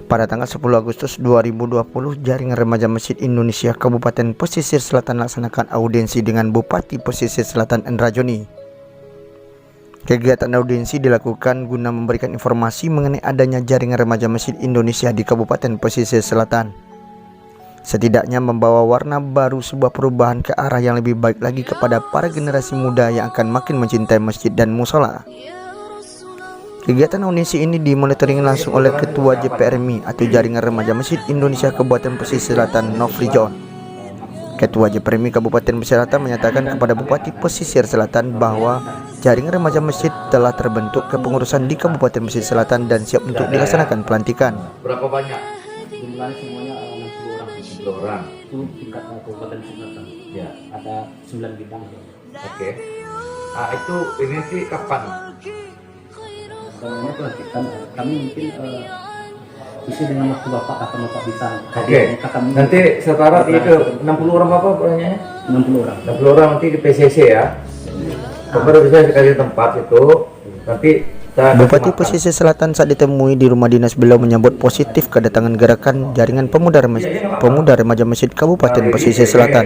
Pada tanggal 10 Agustus 2020, Jaringan Remaja Masjid Indonesia Kabupaten Pesisir Selatan melaksanakan audiensi dengan Bupati Pesisir Selatan Endra Joni. Kegiatan audiensi dilakukan guna memberikan informasi mengenai adanya Jaringan Remaja Masjid Indonesia di Kabupaten Pesisir Selatan. Setidaknya membawa warna baru sebuah perubahan ke arah yang lebih baik lagi kepada para generasi muda yang akan makin mencintai masjid dan mushola. Kegiatan audiensi ini dimonitoring langsung oleh Ketua JPRMI atau Jaringan Remaja Masjid Indonesia Kabupaten Pesisir Selatan Nofri John. Ketua JPRMI Kabupaten Pesisir Selatan menyatakan kepada Bupati Pesisir Selatan bahwa Jaringan Remaja Masjid telah terbentuk kepengurusan di Kabupaten Pesisir Selatan dan siap untuk dilaksanakan pelantikan. Berapa banyak? Jumlahnya semuanya 60 orang. 60 orang. Itu tingkat Kabupaten Pesisir Selatan. Ya. Ada 9 bidang. Oke. Ah, itu ini nanti kapan? Kalau pelantikan kami mungkin isi dengan waktu Bapak atau Bapak bisa. Oke. Nanti setara itu 60 orang Bapak pertanyaannya? 60 orang. 60 orang nanti di PCC ya. Bapak bisa kasih tempat itu. Nanti Bupati Pesisir Selatan saat ditemui di rumah dinas beliau menyambut positif kedatangan gerakan Jaringan Pemuda Remaja Masjid Kabupaten Pesisir Selatan.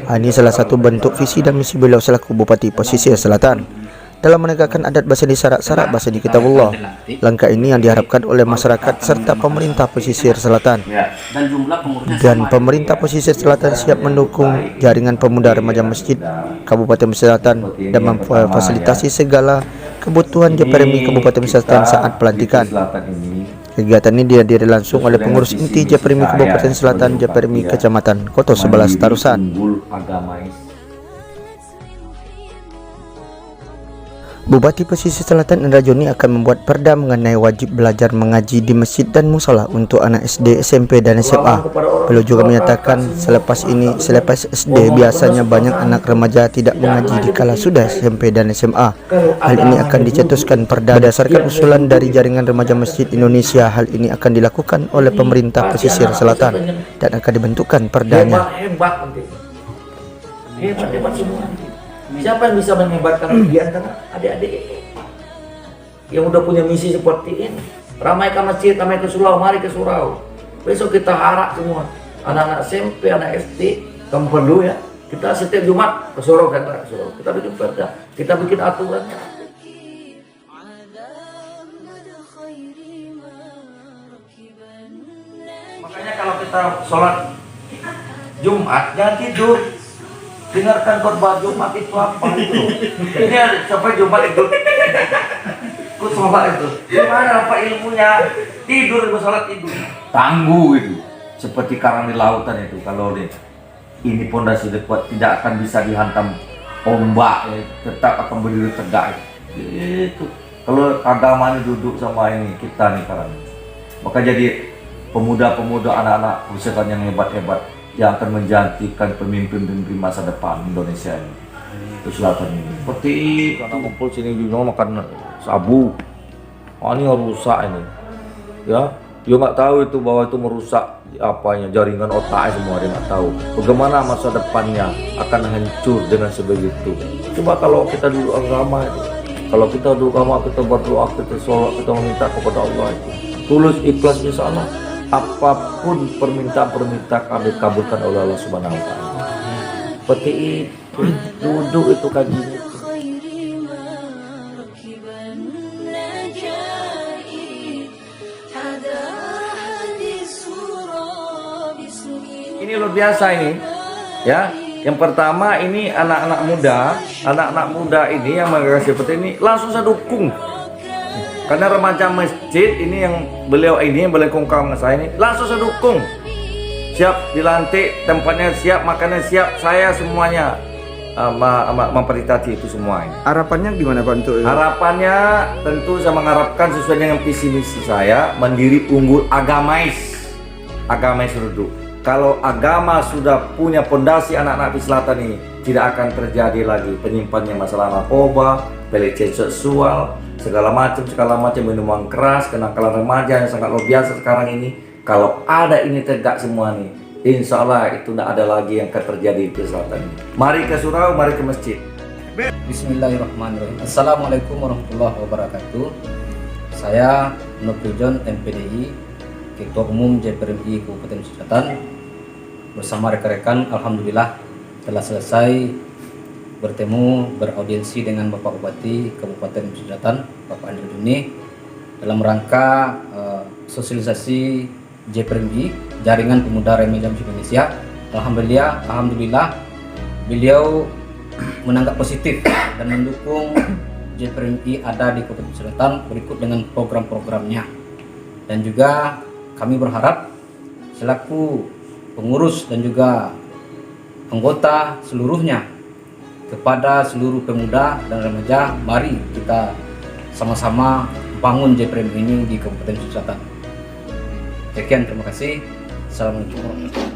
Ini salah satu bentuk visi dan misi beliau selaku Bupati Pesisir Selatan dalam menegakkan adat basani syarak-syarak basani kitabullah. Langkah ini yang diharapkan oleh masyarakat serta pemerintah Pesisir Selatan. Dan pemerintah Pesisir Selatan siap mendukung Jaringan Pemuda Remaja Masjid Kabupaten Pesisir Selatan dan memfasilitasi segala kebutuhan JPRMI Kabupaten Pesisir Selatan saat pelantikan. Kegiatan ini dihadiri langsung oleh pengurus inti JPRMI Kabupaten Selatan, JPRMI Kecamatan Koto 11 Tarusan. Bupati Pesisir Selatan Endra Joni akan membuat perda mengenai wajib belajar mengaji di masjid dan musola untuk anak SD, SMP, dan SMA. Beliau juga menyatakan selepas SD biasanya banyak anak remaja tidak mengaji dikala sudah SMP dan SMA. Hal ini akan dicetuskan perda berdasarkan usulan dari Jaringan Remaja Masjid Indonesia. Hal ini akan dilakukan oleh pemerintah Pesisir Selatan dan akan dibentukkan perdanya. Hebat semua. Siapa yang bisa menyebarkan di antara adik-adik itu yang udah punya misi seperti ini? Ramaikan masjid, ramaikan surau, mari ke surau. Besok kita harap semua anak-anak SMP, anak SD, kamu perlu ya. Kita setiap Jumat ke surau, kita bikin perda, kita bikin aturan. Makanya kalau kita sholat Jumat jangan tidur. Dengarkan khotbah Jumat itu apa itu? Ini sampai Jumat itu. Sholat itu. Gimana apa ilmunya? Tidur, sholat tidur. Tangguh itu. Seperti karang di lautan itu. Kalau ini pondasi kuat tidak akan bisa dihantam ombak, tetap akan berdiri tegak. Itu. Kalau agama ini duduk sama ini kita nih karang. Maka jadi pemuda-pemuda anak-anak wisata yang hebat-hebat yang akan menjanjikan pemimpin-pemimpin masa depan Indonesia ini. Itu selatan ini. Seperti karena kumpul sini juga makan sabu. Ini rusak ini. Ya, dia nggak tahu itu bahwa itu merusak apanya jaringan otaknya semua, dia nggak tahu. Bagaimana masa depannya akan hancur dengan sebegitu. Coba kalau kita dulu agama itu. Kalau kita dulu agama, kita berdoa, kita sholat, kita meminta kepada Allah itu. Tulus ikhlas di sana. Apapun permintaan kami kabulkan oleh Allah Subhanahu wa Ta'ala. Seperti itu, duduk itu kajinya. Ini luar biasa ini, ya. Yang pertama ini anak-anak muda ini yang menggerak seperti ini langsung saya dukung. Karena remaja masjid ini yang beliau kongkang dengan saya ini langsung saya dukung. Siap dilantik, tempatnya siap, makanan siap, saya semuanya memperingati itu semua ini. Harapannya gimana Pak untuk Harapannya tentu saya mengharapkan sesuai dengan visi misi saya, mandiri, unggul, agamais duduk. Kalau agama sudah punya pondasi anak-anak di selatan ini, tidak akan terjadi lagi penyimpannya masalah narkoba, pelecehan seksual, segala macam minuman keras, kenakalan remaja yang sangat luar biasa sekarang ini. Kalau ada ini tegak semua nih, insya Allah itu tidak ada lagi yang akan terjadi di selatan ini. Mari ke surau, mari ke masjid. Bismillahirrahmanirrahim. Assalamualaikum warahmatullahi wabarakatuh. Saya Nofri John, MPDI, Ketua Umum JPRMI Kabupaten Selatan bersama rekan-rekan, alhamdulillah telah selesai beraudiensi dengan Bapak Bupati Kabupaten Selatan, Bapak Andri Juni, dalam rangka sosialisasi JPRMI, Jaringan Pemuda Remaja Musik Indonesia. Alhamdulillah beliau menanggap positif dan mendukung JPRMI ada di Kabupaten Selatan berikut dengan program-programnya. Dan juga kami berharap selaku pengurus dan juga anggota seluruhnya kepada seluruh pemuda dan remaja, mari kita sama-sama bangun JPRMI ini di Kabupaten Selatan. Sekian, terima kasih. Assalamualaikum warahmatullahi wabarakatuh.